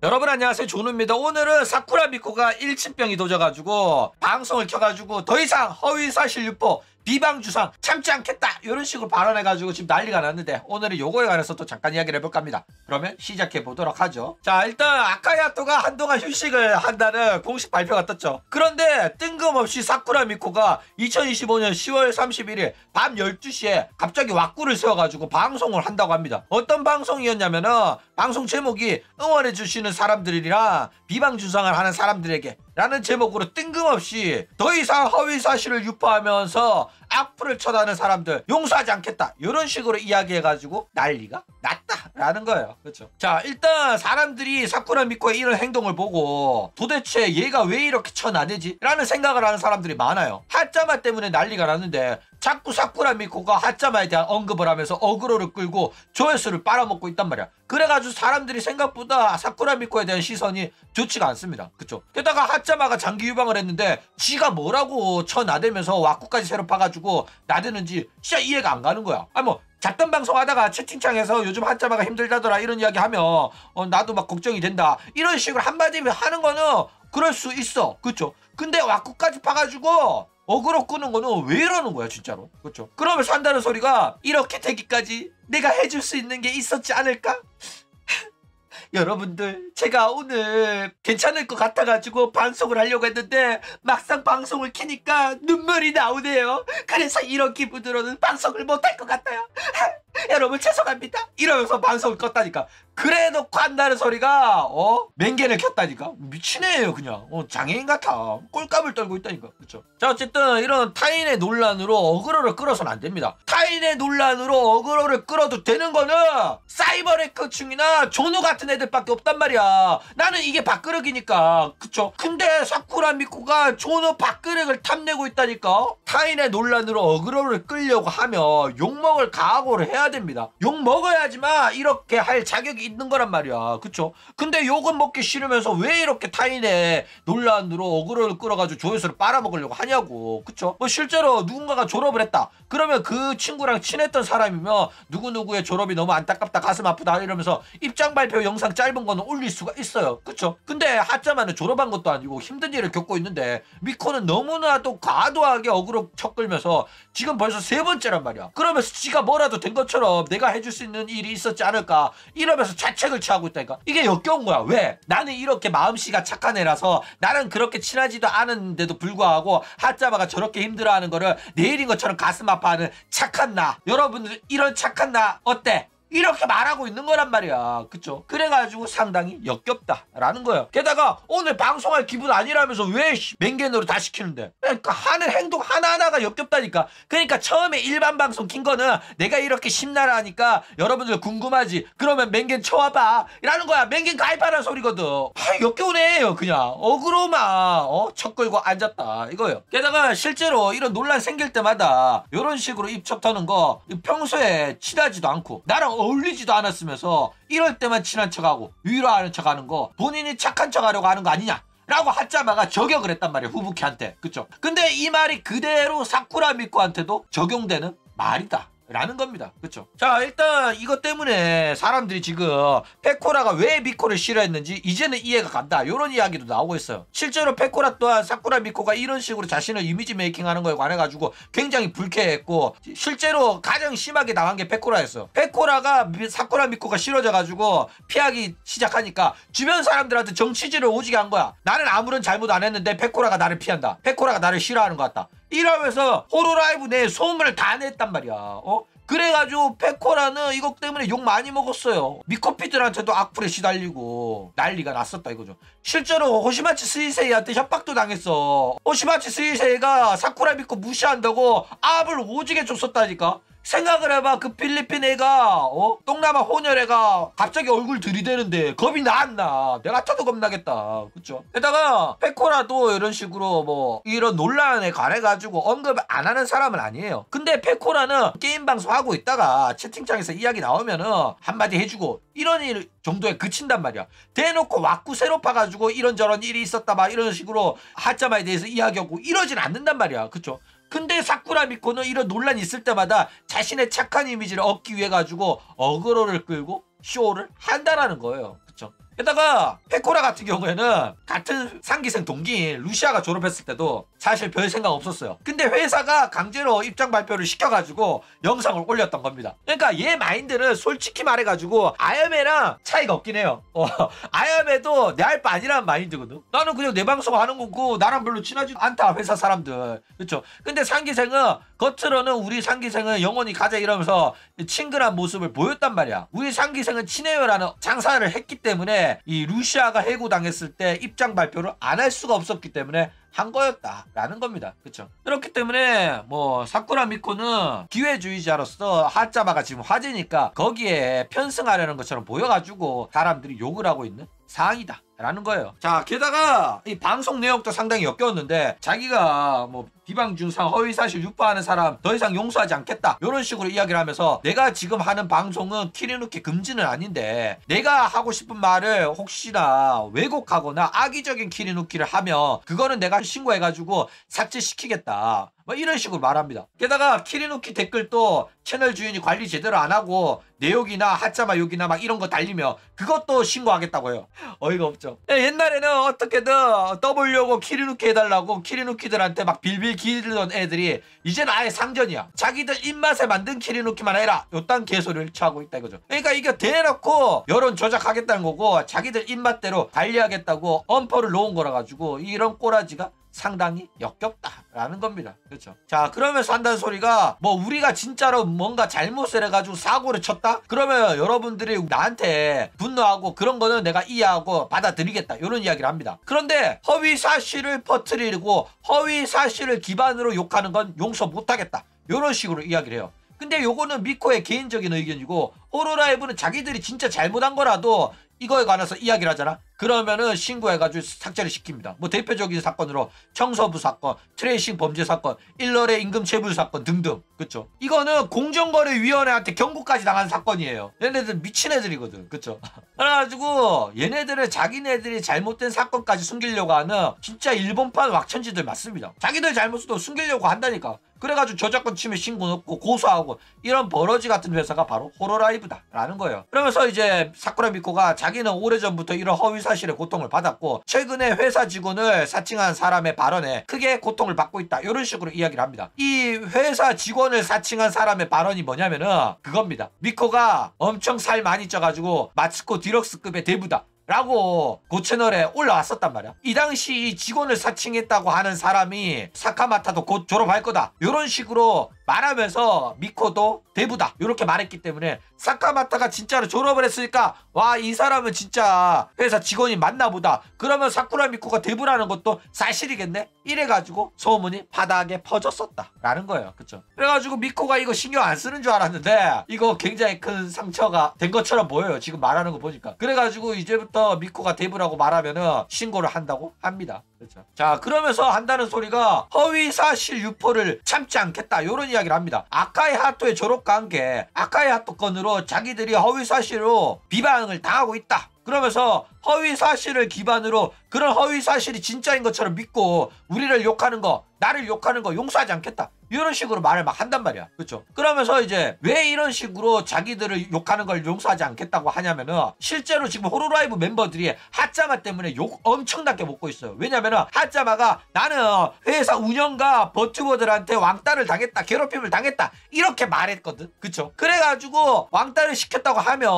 여러분 안녕하세요, 조누입니다. 오늘은 사쿠라 미코가 일침병이 도져가지고 방송을 켜가지고 더 이상 허위사실 유포 비방주상 참지 않겠다 이런 식으로 발언해가지고 지금 난리가 났는데, 오늘은 요거에 관해서 또 잠깐 이야기를 해볼까 합니다. 그러면 시작해 보도록 하죠. 자, 일단 아카야토가 한동안 휴식을 한다는 공식 발표가 떴죠. 그런데 뜬금없이 사쿠라 미코가 2025년 10월 31일 밤 12시에 갑자기 왁구를 세워가지고 방송을 한다고 합니다. 어떤 방송이었냐면은 방송 제목이 응원해주시는 사람들이랑 비방주상을 하는 사람들에게 라는 제목으로 뜬금없이 더 이상 허위사실을 유포하면서 악플을 쳐다는 사람들 용서하지 않겠다 이런 식으로 이야기해가지고 난리가 났다라는 거예요. 그렇죠? 자, 일단 사람들이 사쿠라 미코의 이런 행동을 보고 도대체 얘가 왜 이렇게 쳐나대지? 라는 생각을 하는 사람들이 많아요. 하짜마 때문에 난리가 났는데 자꾸 사쿠라 미코가 하짜마에 대한 언급을 하면서 어그로를 끌고 조회수를 빨아먹고 있단 말이야. 그래가지고 사람들이 생각보다 사쿠라 미코에 대한 시선이 좋지가 않습니다. 그쵸? 게다가 하짜마가 장기 유방을 했는데 지가 뭐라고 쳐나대면서 왁구까지 새로 파가지고 나대는지 진짜 이해가 안 가는 거야. 아니 뭐 잡담 방송 하다가 채팅창에서 요즘 하짜마가 힘들다더라 이런 이야기 하면 나도 막 걱정이 된다 이런 식으로 한마디 하는 거는 그럴 수 있어. 그쵸? 근데 왁구까지 파가지고 어그로 끄는 거는 왜 이러는 거야 진짜로. 그렇죠? 그러면서 한다는 소리가 이렇게 되기까지 내가 해줄 수 있는 게 있었지 않을까? 여러분들, 제가 오늘 괜찮을 것 같아가지고 방송을 하려고 했는데 막상 방송을 켜니까 눈물이 나오네요. 그래서 이런 기분으로는 방송을 못할 것 같아요. 여러분 죄송합니다 이러면서 방송을 껐다니까. 그래놓고 한다는 소리가 맹견을 켰다니까. 미친애예요 그냥. 장애인 같아. 꼴값을 떨고 있다니까. 그쵸? 자, 어쨌든 이런 타인의 논란으로 어그로를 끌어서는 안 됩니다. 타인의 논란으로 어그로를 끌어도 되는 거는 사이버레크충이나 조노 같은 애들밖에 없단 말이야. 나는 이게 밥그릇이니까. 그쵸? 근데 사쿠라 미코가 조노 밥그릇을 탐내고 있다니까. 타인의 논란으로 어그로를 끌려고 하면 욕먹을 각오를 해야 됩니다. 욕 먹어야지만 이렇게 할 자격이 있는 거란 말이야. 그쵸? 근데 욕은 먹기 싫으면서 왜 이렇게 타인의 논란으로 어그로를 끌어가지고 조회수를 빨아먹으려고 하냐고. 그쵸? 뭐 실제로 누군가가 졸업을 했다 그러면 그 친구랑 친했던 사람이면 누구누구의 졸업이 너무 안타깝다 가슴 아프다 이러면서 입장 발표 영상 짧은 거는 올릴 수가 있어요. 그쵸? 근데 하짜마는 졸업한 것도 아니고 힘든 일을 겪고 있는데 미코는 너무나도 과도하게 어그로 척끌면서 지금 벌써 3번째란 말이야. 그러면서 지가 뭐라도 된 것처럼 내가 해줄 수 있는 일이 있었지 않을까 이러면서 자책을 취하고 있다니까. 이게 역겨운 거야. 왜? 나는 이렇게 마음씨가 착한 애라서 나는 그렇게 친하지도 않은데도 불구하고 하짜마가 저렇게 힘들어하는 거를 내일인 것처럼 가슴 아파하는 착한 나. 여러분들 이런 착한 나 어때? 이렇게 말하고 있는 거란 말이야. 그쵸? 그래가지고 상당히 역겹다라는 거예요. 게다가 오늘 방송할 기분 아니라면서 왜 맹견으로 다 시키는데. 그러니까 하는 행동 하나하나가 역겹다니까. 그러니까 처음에 일반 방송 킨 거는 내가 이렇게 심나라하니까 여러분들 궁금하지? 그러면 맹견 쳐와봐 라는 거야. 맹견 가입하라는 소리거든. 역겨운 애예요 그냥. 어그로만 척 끌고 앉았다 이거예요. 게다가 실제로 이런 논란 생길 때마다 이런 식으로 입척 터는 거 평소에 친하지도 않고 나랑 어울리지도 않았으면서 이럴 때만 친한 척하고 위로하는 척하는 거 본인이 착한 척하려고 하는 거 아니냐 라고 하짜마가 저격을 했단 말이에요, 후부키한테. 그쵸? 근데 이 말이 그대로 사쿠라 미코한테도 적용되는 말이다 라는 겁니다. 그쵸? 자, 일단 이것 때문에 사람들이 지금 페코라가 왜 미코를 싫어했는지 이제는 이해가 간다 요런 이야기도 나오고 있어요. 실제로 페코라 또한 사쿠라 미코가 이런 식으로 자신을 이미지 메이킹하는 거에 관해 가지고 굉장히 불쾌했고, 실제로 가장 심하게 당한 게 페코라였어. 페코라가 사쿠라 미코가 싫어져 가지고 피하기 시작하니까 주변 사람들한테 정치질을 오지게 한 거야. 나는 아무런 잘못 안 했는데 페코라가 나를 피한다, 페코라가 나를 싫어하는 것 같다 이러면서 호로라이브 내에 소문을 다 냈단 말이야. 그래가지고 페코라는 이것 때문에 욕 많이 먹었어요. 미코피들한테도 악플에 시달리고 난리가 났었다 이거죠. 실제로 호시마치 스이세이한테 협박도 당했어. 호시마치 스이세이가 사쿠라 미코 무시한다고 압을 오지게 줬었다니까. 생각을 해봐. 그 필리핀 애가 동남아 혼혈애가 갑자기 얼굴 들이대는데 겁이 나 안 나? 내가 타도 겁나겠다. 그쵸? 게다가 페코라도 이런 식으로 뭐 이런 논란에 관해가지고 언급을 안 하는 사람은 아니에요. 근데 페코라는 게임 방송 하고 있다가 채팅창에서 이야기 나오면은 한마디 해주고 이런 일 정도에 그친단 말이야. 대놓고 왁구 새로 파가지고 이런저런 일이 있었다 막 이런 식으로 하짜마에 대해서 이야기하고 이러진 않는단 말이야. 그쵸? 근데 사쿠라 미코는 이런 논란이 있을 때마다 자신의 착한 이미지를 얻기 위해 가지고 어그로를 끌고 쇼를 한다라는 거예요. 그쵸? 게다가 페코라 같은 경우에는 같은 상기생 동기인 루시아가 졸업했을 때도 사실 별 생각 없었어요. 근데 회사가 강제로 입장 발표를 시켜가지고 영상을 올렸던 겁니다. 그러니까 얘 마인드는 솔직히 말해가지고 아야메랑 차이가 없긴 해요. 아야메도 내 할 바 아니라는 마인드거든. 나는 그냥 내 방송 하는 거고 나랑 별로 친하지 않다 회사 사람들. 그쵸? 근데 상기생은 겉으로는 우리 상기생은 영원히 가자 이러면서 친근한 모습을 보였단 말이야. 우리 상기생은 친해요라는 장사를 했기 때문에 이 루시아가 해고당했을 때 입장 발표를 안 할 수가 없었기 때문에 한 거였다라는 겁니다. 그쵸? 그렇기 때문에 뭐 사쿠라 미코는 기회주의자로서 하짜바가 지금 화제니까 거기에 편승하려는 것처럼 보여가지고 사람들이 욕을 하고 있는 상황이다 라는 거예요. 자, 게다가 이 방송 내용도 상당히 역겨웠는데 자기가 뭐 비방 중상 허위사실 유포하는 사람 더 이상 용서하지 않겠다 이런 식으로 이야기를 하면서 내가 지금 하는 방송은 키리누키 금지는 아닌데 내가 하고 싶은 말을 혹시나 왜곡하거나 악의적인 키리누키를 하면 그거는 내가 신고해가지고 삭제시키겠다 뭐 이런 식으로 말합니다. 게다가 키리누키 댓글도 채널 주인이 관리 제대로 안 하고 내 욕이나 하짜마 욕이나 막 이런 거 달리면 그것도 신고하겠다고 해요. 어이가 없죠. 옛날에는 어떻게든 떠보려고 키리누키 해달라고 키리누키들한테 막 빌빌 기르던 애들이 이제는 아예 상전이야. 자기들 입맛에 만든 키리누키만 해라 요딴 개소리를 취하고 있다 이거죠. 그러니까 이게 대놓고 여론 조작하겠다는 거고 자기들 입맛대로 관리하겠다고 엄포를 놓은 거라 가지고 이런 꼬라지가 상당히 역겹다라는 겁니다. 그렇죠? 자, 그러면서 한다는 소리가 뭐 우리가 진짜로 뭔가 잘못을 해가지고 사고를 쳤다? 그러면 여러분들이 나한테 분노하고 그런 거는 내가 이해하고 받아들이겠다 이런 이야기를 합니다. 그런데 허위 사실을 퍼뜨리고 허위 사실을 기반으로 욕하는 건 용서 못하겠다 이런 식으로 이야기를 해요. 근데 요거는 미코의 개인적인 의견이고 호로라이브는 자기들이 진짜 잘못한 거라도 이거에 관해서 이야기를 하잖아. 그러면은 신고해가지고 삭제를 시킵니다. 뭐 대표적인 사건으로 청소부 사건, 트레이싱 범죄 사건, 일러의 임금 체불 사건 등등. 그쵸? 이거는 공정거래위원회한테 경고까지 당한 사건이에요. 얘네들 미친 애들이거든. 그쵸? 그래가지고 얘네들은 자기네들이 잘못된 사건까지 숨기려고 하는 진짜 일본판 왁천지들 맞습니다. 자기들 잘못도 숨기려고 한다니까. 그래가지고 저작권 침해 신고 넣고 고소하고 이런 버러지 같은 회사가 바로 호로라이브다 라는 거예요. 그러면서 이제 사쿠라 미코가 자기는 오래전부터 이런 허위 사실에 고통을 받았고 최근에 회사 직원을 사칭한 사람의 발언에 크게 고통을 받고 있다 이런 식으로 이야기를 합니다. 이 회사 직원을 사칭한 사람의 발언이 뭐냐면은 그겁니다. 미코가 엄청 살 많이 쪄가지고 마츠코 디럭스급의 대부다 라고 그 채널에 올라왔었단 말이야. 이 당시 이 직원을 사칭했다고 하는 사람이 사카마타도 곧 졸업할 거다 이런 식으로 말하면서 미코도 대부다 이렇게 말했기 때문에 사카마타가 진짜로 졸업을 했으니까 와, 이 사람은 진짜 회사 직원이 맞나 보다. 그러면 사쿠라 미코가 대부라는 것도 사실이겠네. 이래가지고 소문이 바닥에 퍼졌었다 라는 거예요. 그쵸? 그래가지고 미코가 이거 신경 안 쓰는 줄 알았는데 이거 굉장히 큰 상처가 된 것처럼 보여요. 지금 말하는 거 보니까. 그래가지고 이제부터 미코가 대부라고 말하면은 신고를 한다고 합니다. 그렇죠. 자, 그러면서 한다는 소리가 허위 사실 유포를 참지 않겠다 이런 이야기를 합니다. 아카이 하토의 졸업 관계 아카이 하토 건으로 자기들이 허위 사실로 비방을 당하고 있다. 그러면서 허위 사실을 기반으로 그런 허위 사실이 진짜인 것처럼 믿고 우리를 욕하는 거 나를 욕하는 거 용서하지 않겠다 이런 식으로 말을 막 한단 말이야. 그렇죠? 그러면서 이제 왜 이런 식으로 자기들을 욕하는 걸 용서하지 않겠다고 하냐면은 실제로 지금 호로라이브 멤버들이 하짜마 때문에 욕 엄청나게 먹고 있어요. 왜냐면은 하짜마가 나는 회사 운영과 버튜버들한테 왕따를 당했다 괴롭힘을 당했다 이렇게 말했거든. 그쵸? 그래가지고 왕따를 시켰다고 하면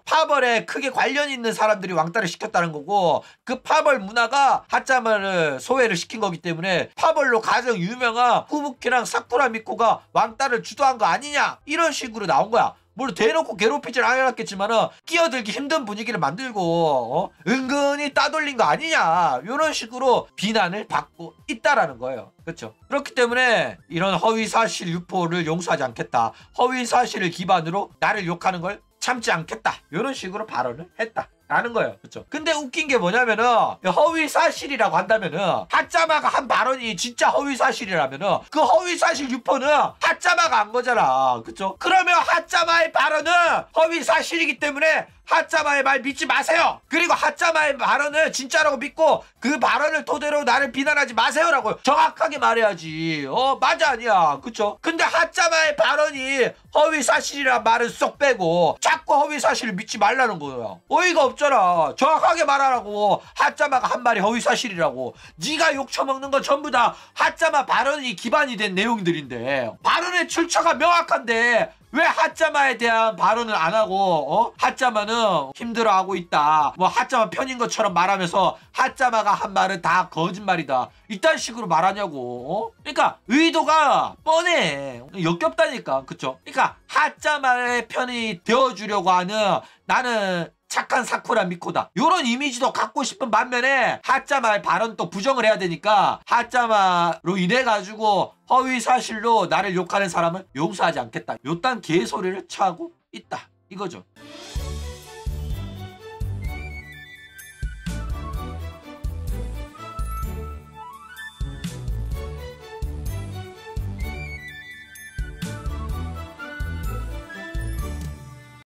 파벌에 크게 관련 있는 사람들이 왕따를 시켰다는 거고 그 파벌 문화가 하짜마를 소외를 시킨 거기 때문에 파벌로 가장 유명한 후부키랑 사쿠라 미코가 왕따를 주도한 거 아니냐 이런 식으로 나온 거야. 물론 대놓고 괴롭히질 않았겠지만은 끼어들기 힘든 분위기를 만들고 은근히 따돌린 거 아니냐 이런 식으로 비난을 받고 있다라는 거예요. 그렇죠? 그렇기 때문에 이런 허위 사실 유포를 용서하지 않겠다. 허위 사실을 기반으로 나를 욕하는 걸 참지 않겠다 이런 식으로 발언을 했다 라는 거예요. 그렇죠? 근데 웃긴 게 뭐냐면은 허위 사실이라고 한다면은 하짜마가 한 발언이 진짜 허위 사실이라면은 그 허위 사실 유포는 하짜마가 한 거잖아. 그렇죠? 그러면 하짜마의 발언은 허위 사실이기 때문에 하짜마의 말 믿지 마세요. 그리고 하짜마의 발언을 진짜라고 믿고 그 발언을 토대로 나를 비난하지 마세요라고 정확하게 말해야지. 맞아 아니야. 그쵸? 근데 하짜마의 발언이 허위사실이란 말은 쏙 빼고 자꾸 허위사실을 믿지 말라는 거예요. 어이가 없잖아. 정확하게 말하라고. 하짜마가 한 말이 허위사실이라고. 네가 욕 처먹는 건 전부 다 하짜마 발언이 기반이 된 내용들인데 발언의 출처가 명확한데 왜 하짜마에 대한 발언을 안 하고 하짜마는 힘들어하고 있다. 뭐 하짜마 편인 것처럼 말하면서 하짜마가 한 말은 다 거짓말이다. 이딴 식으로 말하냐고. 그러니까 의도가 뻔해. 역겹다니까. 그쵸? 그러니까 하짜마의 편이 되어주려고 하는 나는 착한 사쿠라 미코다. 요런 이미지도 갖고 싶은 반면에 하짜마의 발언 또 부정을 해야 되니까 하짜마로 인해 가지고 허위사실로 나를 욕하는 사람은 용서하지 않겠다. 요딴 개소리를 차고 있다. 이거죠.